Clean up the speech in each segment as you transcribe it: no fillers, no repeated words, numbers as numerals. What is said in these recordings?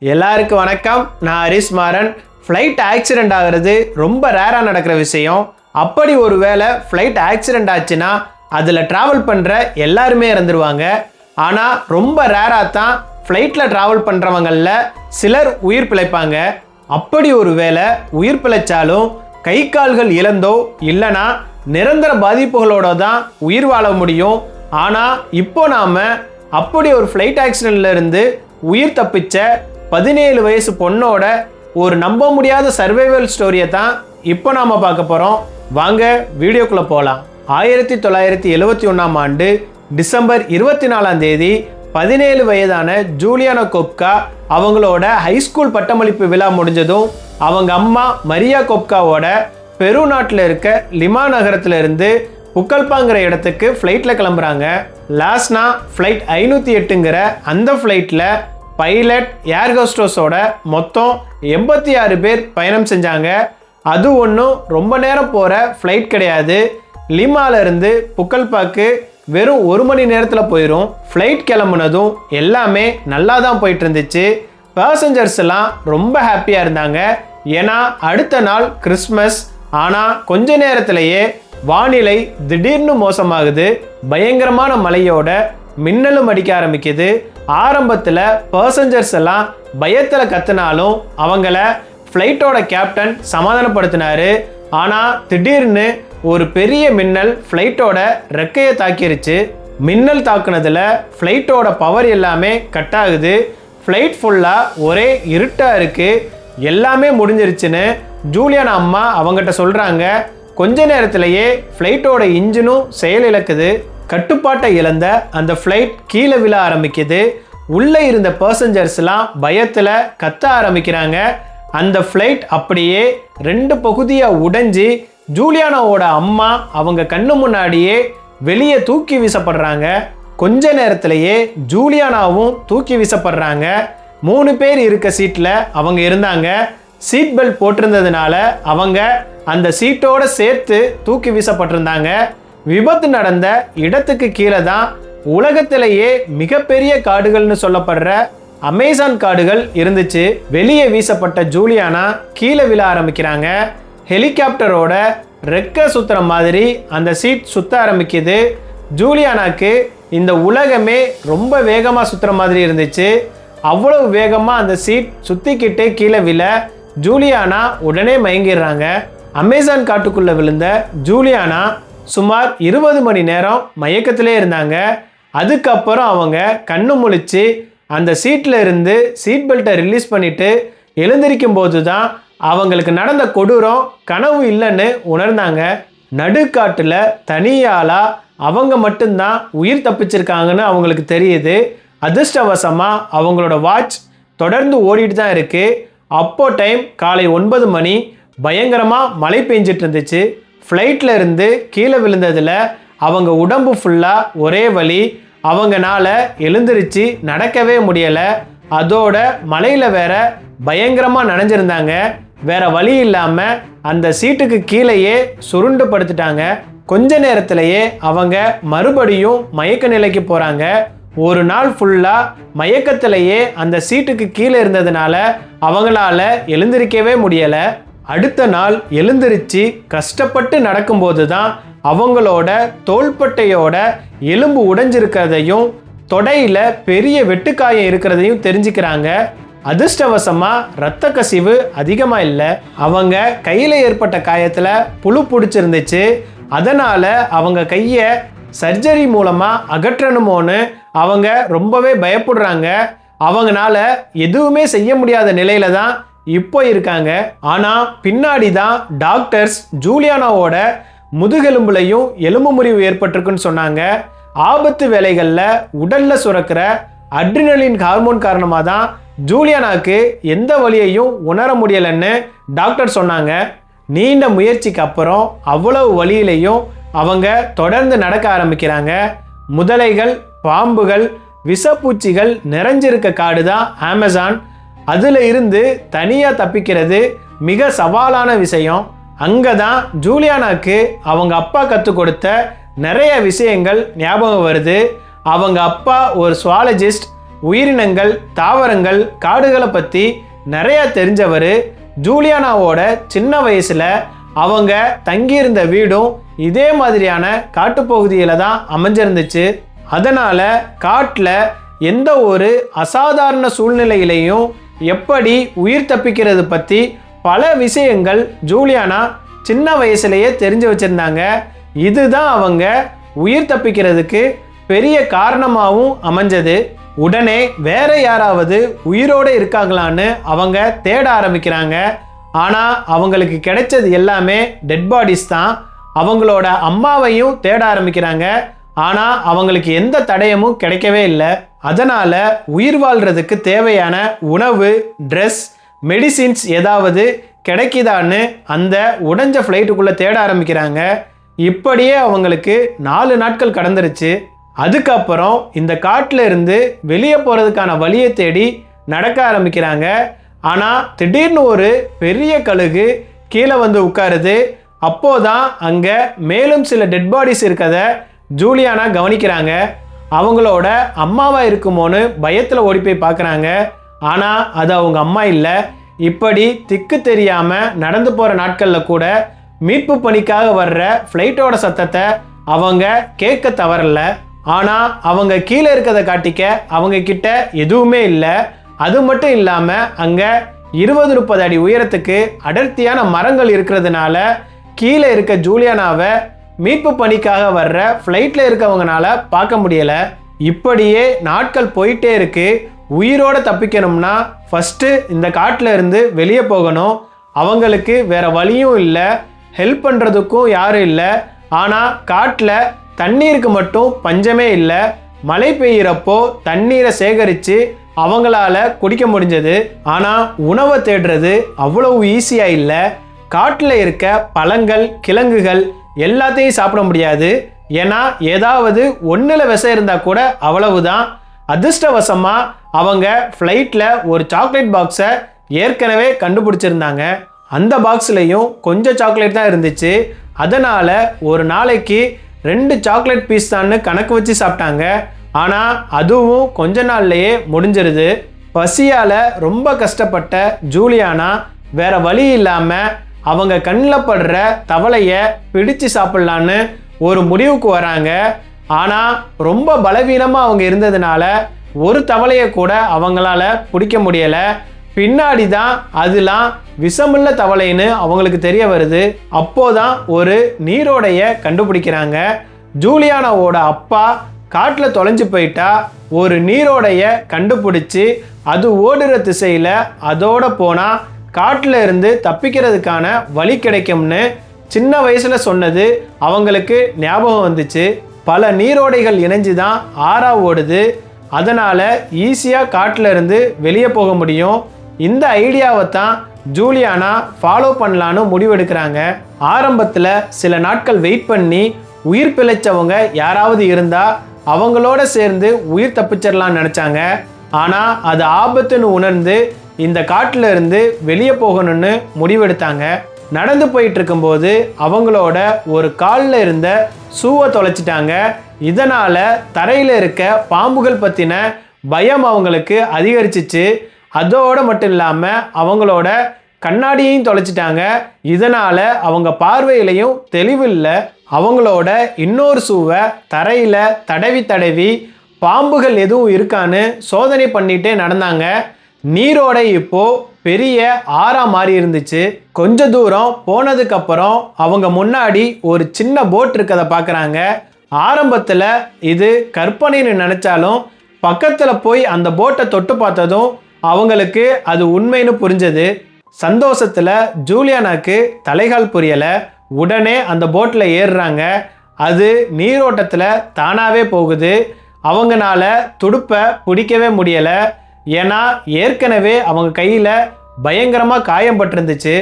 எல்லாருக்கும் வணக்கம். நான் ஹரிஸ் மாறன். ஃப்ளைட் ஆக்சிடெண்ட் ஆகிறது ரொம்ப ரேராக நடக்கிற விஷயம். அப்படி ஒரு வேளை ஃப்ளைட் ஆக்சிடெண்ட் ஆச்சுன்னா அதில் ட்ராவல் பண்ணுற எல்லாருமே இறந்துருவாங்க. ஆனால் ரொம்ப ரேராக தான் ஃப்ளைட்டில் ட்ராவல் பண்ணுறவங்களில் சிலர் உயிர் பிழைப்பாங்க. அப்படி ஒரு வேளை உயிர் பிழைச்சாலும் கை கால்கள் இழந்தோ இல்லைனா நிரந்தர பாதிப்புகளோட தான் உயிர் வாழ முடியும். ஆனால் இப்போ நாம் அப்படி ஒரு ஃப்ளைட் ஆக்சிடெண்ட்ல இருந்து உயிர் தப்பிச்ச 17 வயசு பொண்ணோட ஒரு நம்ப முடியாத சர்வைவல் ஸ்டோரியை தான் இப்போ நாம் பார்க்க போகிறோம். வாங்க வீடியோக்குள்ளே போகலாம். 1971ஆம் ஆண்டு டிசம்பர் 24ஆம் தேதி 17 வயதான ஜூலியானா கோப்கா அவங்களோட ஹைஸ்கூல் பட்டமளிப்பு விழா முடிஞ்சதும் அவங்க அம்மா மரியா கோப்காவோட பெரு நாட்டில் இருக்க லிமா நகரத்தில் இருந்து புக்கல்பாங்கிற இடத்துக்கு ஃப்ளைட்டில் கிளம்புறாங்க. லாஸ்ட்னா ஃப்ளைட் 508ங்கிற அந்த ஃப்ளைட்டில் பைலட் ஏர் ஹோஸ்டஸோட மொத்தம் 86 பேர் பயணம் செஞ்சாங்க. அது ஒன்றும் ரொம்ப நேரம் போகிற ஃப்ளைட் கிடையாது. லிமாவிலேருந்து புக்கல்பாக்கு வெறும் 1 மணி நேரத்தில் போயிடும். ஃப்ளைட் கிளம்புனதும் எல்லாமே நல்லா தான் போயிட்டு இருந்துச்சு. பேசஞ்சர்ஸ் எல்லாம் ரொம்ப ஹாப்பியாக இருந்தாங்க. ஏன்னா அடுத்த நாள் கிறிஸ்மஸ். ஆனால் கொஞ்ச நேரத்திலேயே வானிலை திடீர்னு மோசமாகுது. பயங்கரமான மழையோட மின்னலும் அடிக்க ஆரம்பிக்குது. ஆரம்பத்தில் பேசஞ்சர்ஸ் எல்லாம் பயத்தில் கத்துனாலும் அவங்கள ஃப்ளைட்டோட கேப்டன் சமாதானப்படுத்தினாரு. ஆனால் திடீர்னு ஒரு பெரிய மின்னல் ஃப்ளைட்டோட ரெக்கையை தாக்கிருச்சு. மின்னல் தாக்குனதில் ஃப்ளைட்டோட பவர் எல்லாமே கட் ஆகுது. ஃப்ளைட் ஃபுல்லாக ஒரே இருட்டாக இருக்குது. எல்லாமே முடிஞ்சிருச்சுன்னு ஜூலியானா அம்மா அவங்ககிட்ட சொல்கிறாங்க. கொஞ்ச நேரத்திலேயே ஃப்ளைட்டோட இன்ஜினும் செயலிழக்குது. கட்டுப்பாட்டை இழந்த அந்த ஃப்ளைட் கீழே விழ ஆரம்பிக்குது. உள்ளே இருந்த பேசஞ்சர்ஸ்லாம் பயத்தில் கத்த ஆரம்பிக்கிறாங்க. அந்த ஃப்ளைட் அப்படியே 2 பகுதியாக உடைஞ்சி ஜூலியானாவோட அம்மா அவங்க கண்ணு முன்னாடியே வெளியே தூக்கி வீசப்படுறாங்க. கொஞ்ச நேரத்திலேயே ஜூலியானாவும் தூக்கி வீசப்படுறாங்க. 3 பேர் இருக்க சீட்டில் அவங்க இருந்தாங்க. சீட் பெல்ட் போட்டிருந்ததுனால அவங்க அந்த சீட்டோட சேர்த்து தூக்கி வீசப்பட்டிருந்தாங்க. விபத்து நடந்த இடத்துக்கு கீழே தான் உலகத்திலேயே மிகப்பெரிய காடுகள்னு சொல்லப்படுற அமேசான் காடுகள் இருந்துச்சு. வெளியே வீசப்பட்ட ஜூலியானா கீழே விழ ஆரம்பிக்கிறாங்க. ஹெலிகாப்டரோட ரெக்க சுத்துற மாதிரி அந்த சீட் சுத்த ஆரம்பிக்குது. ஜூலியானாக்கு இந்த உலகமே ரொம்ப வேகமாக சுத்துற மாதிரி இருந்துச்சு. அவ்வளவு வேகமாக அந்த சீட் சுத்திக்கிட்டே கீழே விழ ஜூலியானா உடனே மயங்கிடுறாங்க. அமேசான் காட்டுக்குள்ளே விழுந்த ஜூலியானா சுமார் 20 மணி நேரம் மயக்கத்திலே இருந்தாங்க. அதுக்கப்புறம் அவங்க கண்ணு முழிச்சு அந்த சீட்டில் இருந்து சீட் பெல்ட்டை ரிலீஸ் பண்ணிவிட்டு எழுந்திருக்கும் போது தான் அவங்களுக்கு நடந்த கொடூரம் கனவு இல்லைன்னு உணர்ந்தாங்க. நடுக்காட்டில் தனியாளாக அவங்க மட்டும்தான் உயிர் தப்பிச்சிருக்காங்கன்னு அவங்களுக்கு தெரியுது. அதிர்ஷ்டவசமாக அவங்களோட வாட்ச் தொடர்ந்து ஓடிட்டு தான் இருக்குது. அப்போ டைம் காலை 9 மணி. பயங்கரமாக மழை பெஞ்சிட்டு இருந்துச்சு. ஃப்ளைட்டில் இருந்து கீழே விழுந்ததில் அவங்க உடம்பு ஃபுல்லாக ஒரே வலி. அவங்கனால எழுந்திருச்சு நடக்கவே முடியலை. அதோட மழையில் வேற பயங்கரமாக நனைஞ்சிருந்தாங்க. வேற வழி இல்லாமல் அந்த சீட்டுக்கு கீழேயே சுருண்டு படுத்துட்டாங்க. கொஞ்ச நேரத்திலேயே அவங்க மறுபடியும் மயக்க நிலைக்கு போகிறாங்க. ஒரு நாள் ஃபுல்லாக மயக்கத்திலேயே அந்த சீட்டுக்கு கீழே இருந்ததுனால அவங்களால எழுந்திருக்கவே முடியலை. அடுத்த நாள் எழுந்திருச்சு கஷ்டப்பட்டு நடக்கும்போது தான் அவங்களோட தோள்பட்டையோட எலும்பு உடைஞ்சிருக்கிறதையும் தொடையில் பெரிய வெட்டுக்காயம் இருக்கிறதையும் தெரிஞ்சுக்கிறாங்க. அதிர்ஷ்டவசமாக இரத்த கசிவு அதிகமாக இல்லை. அவங்க கையில் ஏற்பட்ட காயத்தில் புழு பிடிச்சிருந்துச்சு. அதனால் அவங்க கையை சர்ஜரி மூலமாக அகற்றணுமோன்னு அவங்க ரொம்பவே பயப்படுறாங்க. அவங்களால எதுவுமே செய்ய முடியாத நிலையில தான் இப்போ இருக்காங்க. ஆனால் பின்னாடி தான் டாக்டர்ஸ் ஜூலியானாவோட முதுகெலும்புலையும் எலும்பு முறிவு ஏற்பட்டிருக்குன்னு சொன்னாங்க. ஆபத்து வேலைகளில் உடலில் சுரக்கிற அட்ரினலின் ஹார்மோன் காரணமாக தான் ஜூலியானாக்கு எந்த வலியையும் உணர முடியலைன்னு டாக்டர் சொன்னாங்க. நீண்ட முயற்சிக்கு அப்புறம் அவ்வளவு வலியிலையும் அவங்க தொடர்ந்து நடக்க ஆரம்பிக்கிறாங்க. முதலைகள், பாம்புகள், விஷப்பூச்சிகள் நிறைஞ்சிருக்க காடு தான் அமேசான். அதில் இருந்து தனியாக தப்பிக்கிறது மிக சவாலான விஷயம். அங்கே தான் ஜூலியானாக்கு அவங்க அப்பா கற்றுக் கொடுத்த நிறைய விஷயங்கள் ஞாபகம் வருது. அவங்க அப்பா ஒரு சுவாலஜிஸ்ட். உயிரினங்கள், தாவரங்கள், காடுகளை பற்றி நிறைய தெரிஞ்சவர். ஜூலியானாவோட சின்ன வயசுல அவங்க தங்கியிருந்த வீடும் இதே மாதிரியான காட்டுப்பகுதியில் தான் அமைஞ்சிருந்துச்சு. அதனால காட்டில் எந்த ஒரு அசாதாரண சூழ்நிலையிலையும் எப்படி உயிர் தப்பிக்கிறது பற்றி பல விஷயங்கள் ஜூலியானா சின்ன வயசுலேயே தெரிஞ்சு வச்சுருந்தாங்க. இதுதான் அவங்க உயிர் தப்பிக்கிறதுக்கு பெரிய காரணமாகவும் அமைஞ்சது. உடனே வேற யாராவது உயிரோடு இருக்காங்களான்னு அவங்க தேட ஆரம்பிக்கிறாங்க. ஆனால் அவங்களுக்கு கிடைச்சது எல்லாமே டெட் பாடிஸ் தான். அவங்களோட அம்மாவையும் தேட ஆரம்பிக்கிறாங்க. ஆனால் அவங்களுக்கு எந்த தடயமும் கிடைக்கவே இல்லை. அதனால் உயிர் வாழ்கிறதுக்கு தேவையான உணவு, ட்ரெஸ், மெடிசின்ஸ் ஏதாவது கிடைக்குதான்னு அந்த உடைஞ்ச ஃப்ளைட்டுக்குள்ளே தேட ஆரம்பிக்கிறாங்க. இப்படியே அவங்களுக்கு 4 நாட்கள் கடந்துருச்சு. அதுக்கப்புறம் இந்த காட்டில் இருந்து வெளியே போகிறதுக்கான வழியை தேடி நடக்க ஆரம்பிக்கிறாங்க. ஆனால் திடீர்னு ஒரு பெரிய கழுகு கீழே வந்து உட்காருது. அப்போதான் அங்கே மேலும் சில டெட் பாடிஸ் இருக்கதை ஜூலியானா கவனிக்கிறாங்க. அவங்களோட அம்மாவா இருக்குமோன்னு பயத்தில் ஓடி போய் பார்க்குறாங்க. ஆனால் அது அவங்க அம்மா இல்லை. இப்படி திக்கு தெரியாமல் நடந்து போகிற நாட்களில் கூட மீட்பு பணிக்காக வர்ற ஃப்ளைட்டோட சத்தத்தை அவங்க கேட்க தவறல. ஆனால் அவங்க கீழே இருக்கிறத காட்டிக்க அவங்க கிட்ட எதுவுமே இல்லை. அது மட்டும் இல்லாமல் அங்கே 20-30 அடி உயரத்துக்கு அடர்த்தியான மரங்கள் இருக்கிறதுனால கீழே இருக்க ஜூலியானாவை மீட்பு பணிக்காக வர்ற ஃப்ளைட்டில் இருக்கவங்கனால பார்க்க முடியலை. இப்படியே நாட்கள் போயிட்டே இருக்கு. உயிரோடு தப்பிக்கணும்னா ஃபஸ்ட்டு இந்த காட்டில் இருந்து வெளியே போகணும். அவங்களுக்கு வேற வழியும் இல்லை, ஹெல்ப் பண்ணுறதுக்கும் யாரும் இல்லை. ஆனால் காட்டில் தண்ணீருக்கு மட்டும் பஞ்சமே இல்லை. மழை பெய்கிறப்போ தண்ணீரை சேகரித்து அவங்களால குடிக்க முடிஞ்சது. ஆனால் உணவை தேடுறது அவ்வளவு ஈஸியாக இல்லை. காட்டில் இருக்க பழங்கள், கிழங்குகள் எல்லாத்தையும் சாப்பிட முடியாது. ஏன்னா ஏதாவது ஒன்றில் விஷம் இருந்தால் கூட அவ்வளவுதான். அதிர்ஷ்டவசமாக அவங்க ஃப்ளைட்டில் ஒரு சாக்லேட் பாக்ஸை ஏற்கனவே கண்டுபிடிச்சிருந்தாங்க. அந்த பாக்ஸ்லையும் கொஞ்சம் சாக்லேட் தான் இருந்துச்சு. அதனால் ஒரு நாளைக்கு 2 சாக்லேட் பீஸ் தான் கணக்கு வச்சு சாப்பிட்டாங்க. ஆனால் அதுவும் கொஞ்ச நாள்லையே முடிஞ்சிருது. பசியால் ரொம்ப கஷ்டப்பட்ட ஜூலியானா வேற வழி இல்லாமல் அவங்க கண்ணில் படுற தவளையை பிடிச்சு சாப்பிட்லான்னு ஒரு முடிவுக்கு வராங்க. ஆனால் ரொம்ப பலவீனமாக அவங்க இருந்ததுனால ஒரு தவளையை கூட அவங்களால பிடிக்க முடியலை. பின்னாடி தான் அதெல்லாம் விஷமுள்ள தவளைன்னு அவங்களுக்கு தெரிய வருது. அப்போதான் ஒரு நீரோடையை கண்டுபிடிக்கிறாங்க. ஜூலியானாவோட அப்பா காட்டில் தொலைஞ்சு போயிட்டா ஒரு நீரோடையை கண்டுபிடிச்சி அது ஓடுற திசையில் அதோட போனால் காட்டில் இருந்து தப்பிக்கிறதுக்கான வழி கிடைக்கும்னு சின்ன வயசில் சொன்னது அவங்களுக்கு ஞாபகம் வந்துச்சு. பல நீரோடைகள் இணைஞ்சு தான் ஆறா ஓடுது. அதனால் ஈஸியாக காட்டில் இருந்து வெளியே போக முடியும். இந்த ஐடியாவை தான் ஜூலியானா ஃபாலோ பண்ணலான்னு முடிவெடுக்கிறாங்க. ஆரம்பத்தில் சில நாட்கள் வெயிட் பண்ணி உயிர் பிழைச்சவங்க யாராவது இருந்தால் அவங்களோட சேர்ந்து உயிர் தப்பிச்சிடலான்னு நினச்சாங்க. ஆனால் அது ஆபத்துன்னு உணர்ந்து இந்த காட்டில் இருந்து வெளியே போகணும்னு முடிவெடுத்தாங்க. நடந்து போயிட்டு இருக்கும்போது அவங்களோட ஒரு காலில் இருந்த ஷூவை தொலைச்சிட்டாங்க. இதனால் தரையில் இருக்க பாம்புகள் பற்றின பயம் அவங்களுக்கு அதிகரிச்சிச்சு. அதோடு மட்டும் இல்லாமல் அவங்களோட கண்ணாடியையும் தொலைச்சிட்டாங்க. இதனால் அவங்க பார்வையிலையும் தெளிவில்லை. அவங்களோட இன்னொரு ஷூவை தரையில் தடவி பாம்புகள் எதுவும் இருக்கான்னு சோதனை பண்ணிகிட்டே நடந்தாங்க. நீரோடை இப்போது பெரிய ஆறா மாறி இருந்துச்சு. கொஞ்ச தூரம் போனதுக்கப்புறம் அவங்க முன்னாடி ஒரு சின்ன போட் இருக்கதை பார்க்குறாங்க. ஆரம்பத்தில் இது கற்பனைன்னு நினச்சாலும் பக்கத்தில் போய் அந்த போட்டை தொட்டு பார்த்ததும் அவங்களுக்கு அது உண்மைன்னு புரிஞ்சது. சந்தோஷத்தில் ஜூலியானாக்கு தலைகால் புரியலை. உடனே அந்த போட்டில் ஏறுறாங்க. அது நீரோட்டத்தில் தானாகவே போகுது. அவங்கனால துடுப்பை பிடிக்கவே முடியலை. ஏன்னா ஏற்கனவே அவங்க கையில் பயங்கரமாக காயம்பட்டிருந்துச்சு.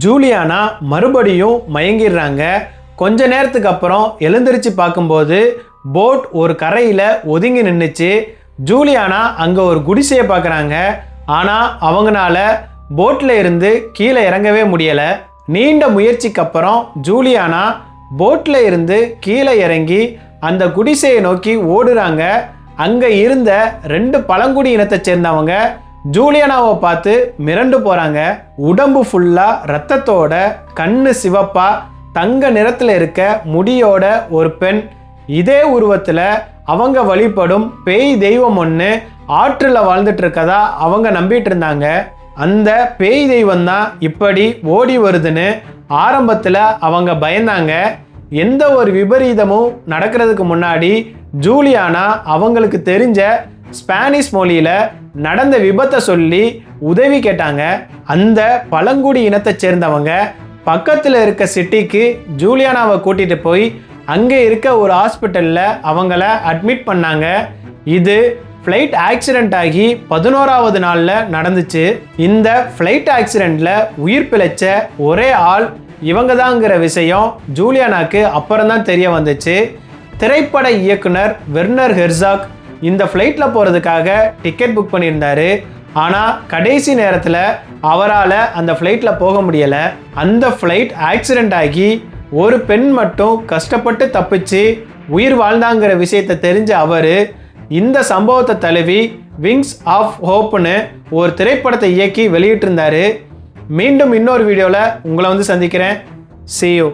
ஜூலியானா மறுபடியும் மயங்கிடுறாங்க. கொஞ்ச நேரத்துக்கு அப்புறம் எழுந்திரிச்சு பார்க்கும்போது போட் ஒரு கரையில் ஒதுங்கி நின்றுச்சு. ஜூலியானா அங்கே ஒரு குடிசையை பார்க்குறாங்க. ஆனால் அவங்களால போட்டில் இருந்து கீழே இறங்கவே முடியலை. நீண்ட முயற்சிக்கு அப்புறம் ஜூலியானா போட்டில் இருந்து கீழே இறங்கி அந்த குடிசையை நோக்கி ஓடுறாங்க. அங்கே இருந்த 2 பழங்குடி இனத்தை சேர்ந்தவங்க ஜூலியானாவை பார்த்து மிரண்டு போகிறாங்க. உடம்பு ஃபுல்லாக ரத்தத்தோட, கண்ணு சிவப்பா, தங்க நிறத்தில் இருக்க முடியோட ஒரு பெண். இதே உருவத்தில் அவங்க வழிபடும் பேய் தெய்வம் ஒன்று ஆற்றில் வாழ்ந்துட்டு இருக்கதா அவங்க நம்பிட்டு இருந்தாங்க. அந்த பேய் தெய்வம் தான் இப்படி ஓடி வருதுன்னு ஆரம்பத்தில் அவங்க பயந்தாங்க. எந்த ஒரு விபரீதமும் நடக்கிறதுக்கு முன்னாடி ஜூலியானா அவங்களுக்கு தெரிஞ்ச ஸ்பானிஷ் மொழியில் நடந்த விபத்தை சொல்லி உதவி கேட்டாங்க. அந்த பழங்குடி இனத்தை சேர்ந்தவங்க பக்கத்தில் இருக்க சிட்டிக்கு ஜூலியானாவை கூட்டிகிட்டு போய் அங்கே இருக்க ஒரு ஹாஸ்பிட்டலில் அவங்கள அட்மிட் பண்ணாங்க. இது ஃப்ளைட் ஆக்சிடெண்ட் ஆகி 11வது நாளில் நடந்துச்சு. இந்த ஃப்ளைட் ஆக்சிடெண்ட்டில் உயிர் பிழைச்ச ஒரே ஆள் இவங்க தாங்கிற விஷயம் ஜூலியானாக்கு அப்புறம் தான் தெரிய வந்துச்சு. திரைப்பட இயக்குனர் வெர்னர் ஹெர்சாக் இந்த ஃப்ளைட்டில் போகிறதுக்காக டிக்கெட் புக் பண்ணியிருந்தாரு. ஆனால் கடைசி நேரத்தில் அவரால் அந்த ஃப்ளைட்டில் போக முடியலை. அந்த ஃப்ளைட் ஆக்சிடெண்ட் ஆகி ஒரு பெண் மட்டும் கஷ்டப்பட்டு தப்பிச்சு உயிர் வாழ்ந்தாங்கிற விஷயத்தை தெரிஞ்ச அவர் இந்த சம்பவத்தை தழுவி விங்ஸ் ஆஃப் ஹோப்னு ஒரு திரைப்படத்தை இயக்கி வெளியிட்டிருந்தாரு. மீண்டும் இன்னொரு வீடியோவில் உங்களை வந்து சந்திக்கிறேன். See you.